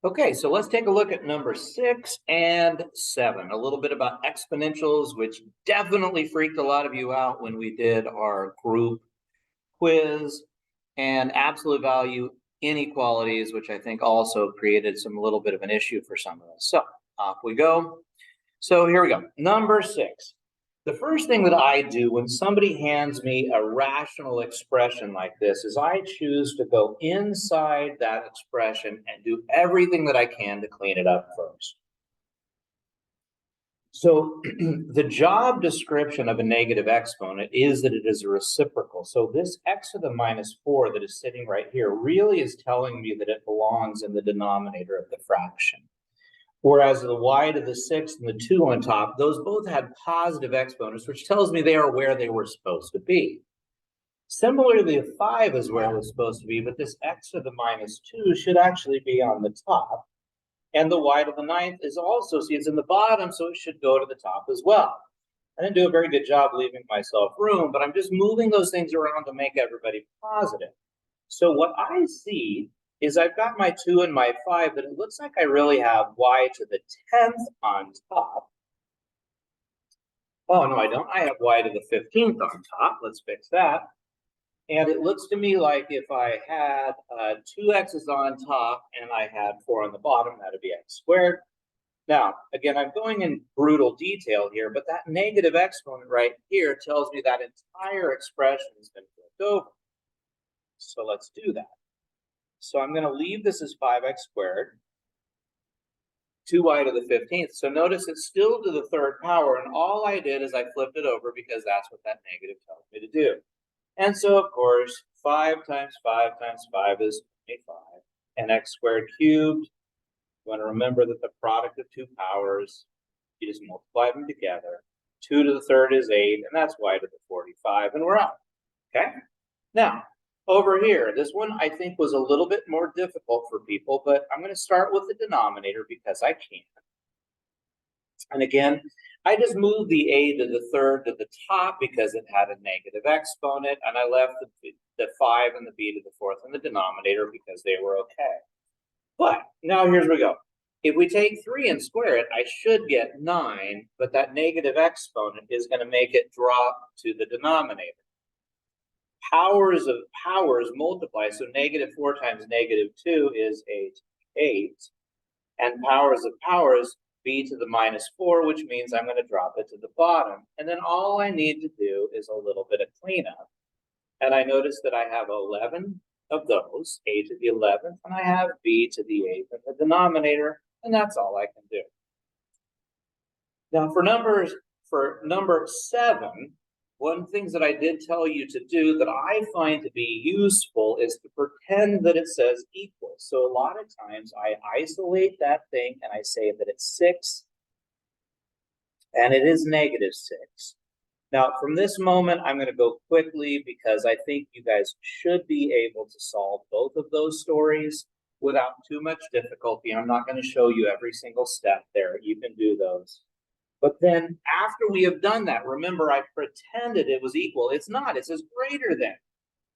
Okay, so let's take a look at number 6 and 7. A little bit about exponentials, which definitely freaked a lot of you out when we did our group quiz, and absolute value inequalities, which I think also created some little bit of an issue for some of us. So off we go. So here we go. Number 6. The first thing that I do when somebody hands me a rational expression like this is I choose to go inside that expression and do everything that I can to clean it up first. So the job description of a negative exponent is that it is a reciprocal. So this x to the minus 4 that is sitting right here really is telling me that it belongs in the denominator of the fraction. Whereas the y to the 6 and the 2 on top, those both had positive exponents, which tells me they are where they were supposed to be. Similarly, the 5 is where it was supposed to be, but this x to the minus 2 should actually be on the top. And the y to the 9th is also, see, it's in the bottom, so it should go to the top as well. I didn't do a very good job leaving myself room, but I'm just moving those things around to make everybody positive. So what I see is I've got my 2 and my 5, but it looks like I really have y to the 10th on top. Oh, no, I don't. I have y to the 15th on top. Let's fix that. And it looks to me like if I had 2 x's on top and I had 4 on the bottom, that would be x squared. Now, again, I'm going in brutal detail here, but that negative exponent right here tells me that entire expression has been flipped over. So let's do that. So I'm going to leave this as 5x squared, 2y to the 15th. So notice it's still to the 3rd power, and all I did is I flipped it over because that's what that negative tells me to do. And so, of course, 5 times 5 times 5 is 25, and x squared cubed. You want to remember that the product of 2 powers, you just multiply them together. 2 to the 3rd is 8, and that's y to the 45, and we're out. Okay? Now, over here, this one I think was a little bit more difficult for people, but I'm going to start with the denominator because I can. And again, I just moved the a to the 3rd to the top because it had a negative exponent, and I left the 5 and the b to the 4th in the denominator because they were okay. But now here's where we go. If we take 3 and square it, I should get 9, but that negative exponent is going to make it drop to the denominator. Powers of powers multiply, so negative 4 times negative 2 is 8. And powers of powers, b to the minus 4, which means I'm going to drop it to the bottom. And then all I need to do is a little bit of cleanup. And I notice that I have 11 of those, a to the 11th, and I have b to the 8th in the denominator, and that's all I can do. Now for number 7, one of the things that I did tell you to do that I find to be useful is to pretend that it says equal. So a lot of times I isolate that thing and I say that it's 6 and it is negative 6. Now, from this moment, I'm going to go quickly because I think you guys should be able to solve both of those stories without too much difficulty. I'm not going to show you every single step there. You can do those. But then after we have done that, remember I pretended it was equal. It's not. It says greater than.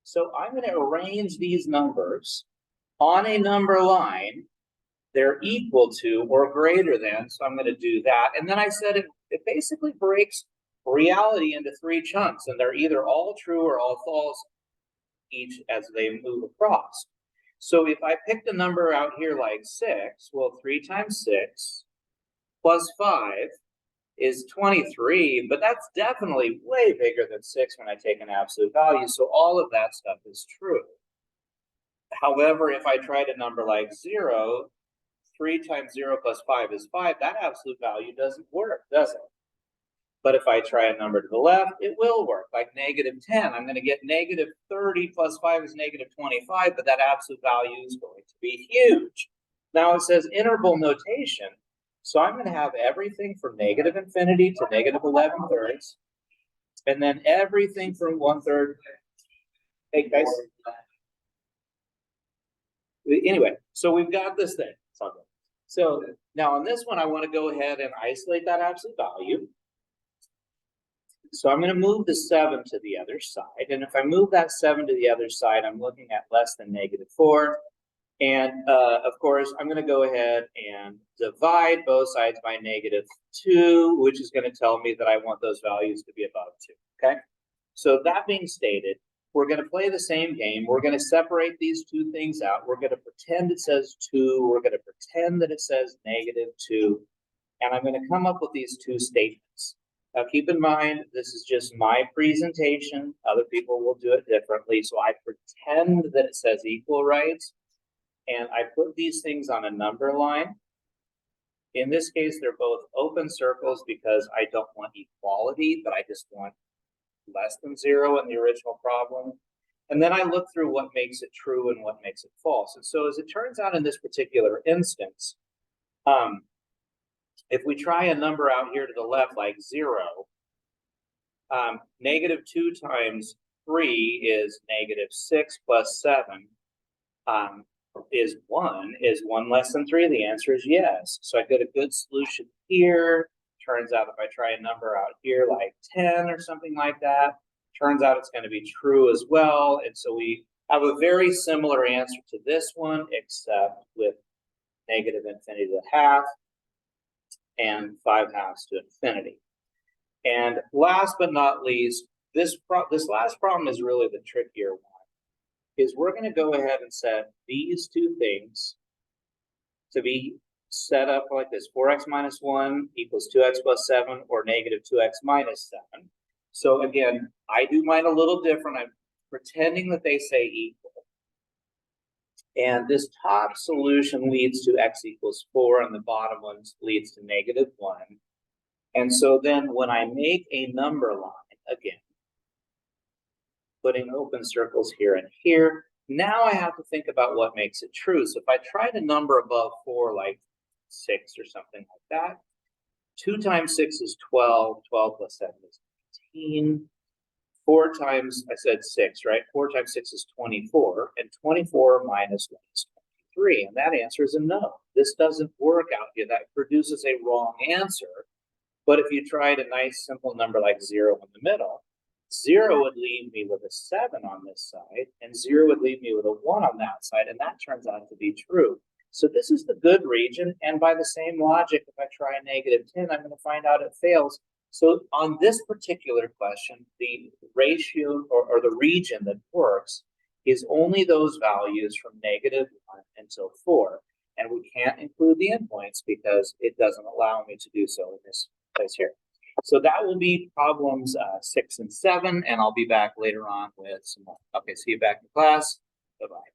So I'm going to arrange these numbers on a number line. They're equal to or greater than. So I'm going to do that. And then I said it basically breaks reality into 3 chunks. And they're either all true or all false each as they move across. So if I picked a number out here like 6, well, 3 times 6 plus 5 is 23, but that's definitely way bigger than 6 when I take an absolute value. So all of that stuff is true. However, if I tried a number like 0, 3 times 0 plus 5 is 5. That absolute value doesn't work, does it? But if I try a number to the left, it will work. Like negative 10, I'm going to get negative 30 plus 5 is negative 25, but that absolute value is going to be huge. Now it says interval notation. So I'm going to have everything from negative infinity to negative 11 thirds, and then everything from 1/3. Hey, guys. Anyway, so we've got this thing. So now on this one, I want to go ahead and isolate that absolute value. So I'm going to move the 7 to the other side. And if I move that 7 to the other side, I'm looking at less than negative 4. And of course, I'm going to go ahead and divide both sides by -2, which is going to tell me that I want those values to be above 2, okay? So that being stated, we're going to play the same game. We're going to separate these two things out. We're going to pretend it says 2. We're going to pretend that it says -2. And I'm going to come up with these two statements. Now, keep in mind, this is just my presentation. Other people will do it differently. So I pretend that it says equal rights. And I put these things on a number line. In this case, they're both open circles because I don't want equality, but I just want less than 0 in the original problem. And then I look through what makes it true and what makes it false. And so as it turns out in this particular instance, if we try a number out here to the left, like 0, -2 times 3 is -6 plus 7 is 1. Is 1 less than 3? The answer is yes. So I get a good solution here. Turns out if I try a number out here like 10 or something like that, turns out it's going to be true as well. And so we have a very similar answer to this one, except with -infinity to the half and 5/2 to infinity. And last but not least, this last problem is really the trickier one. Is we're going to go ahead and set these two things to be set up like this: 4x minus 1 equals 2x plus 7, or -2x minus 7. So again, I do mine a little different. I'm pretending that they say equal. And this top solution leads to x equals 4, and the bottom one leads to -1. And so then when I make a number line, again, putting open circles here and here, now I have to think about what makes it true. So if I try to number above 4, like 6 or something like that, 2 times 6 is 12, 12 plus 7 is 18, 4 times, I said 6, right? 4 times 6 is 24, and 24 minus 1 is 23, and that answer is a no. This doesn't work out here. That produces a wrong answer. But if you tried a nice simple number like 0 in the middle, 0 would leave me with a 7 on this side, and 0 would leave me with a 1 on that side, and that turns out to be true. So this is the good region, and by the same logic, if I try a -10, I'm going to find out it fails. So on this particular question, the ratio or the region that works is only those values from -1 until 4, and we can't include the endpoints because it doesn't allow me to do so in this place here. So that will be problems 6 and 7, and I'll be back later on with some more. Okay, see you back in class. Bye-bye.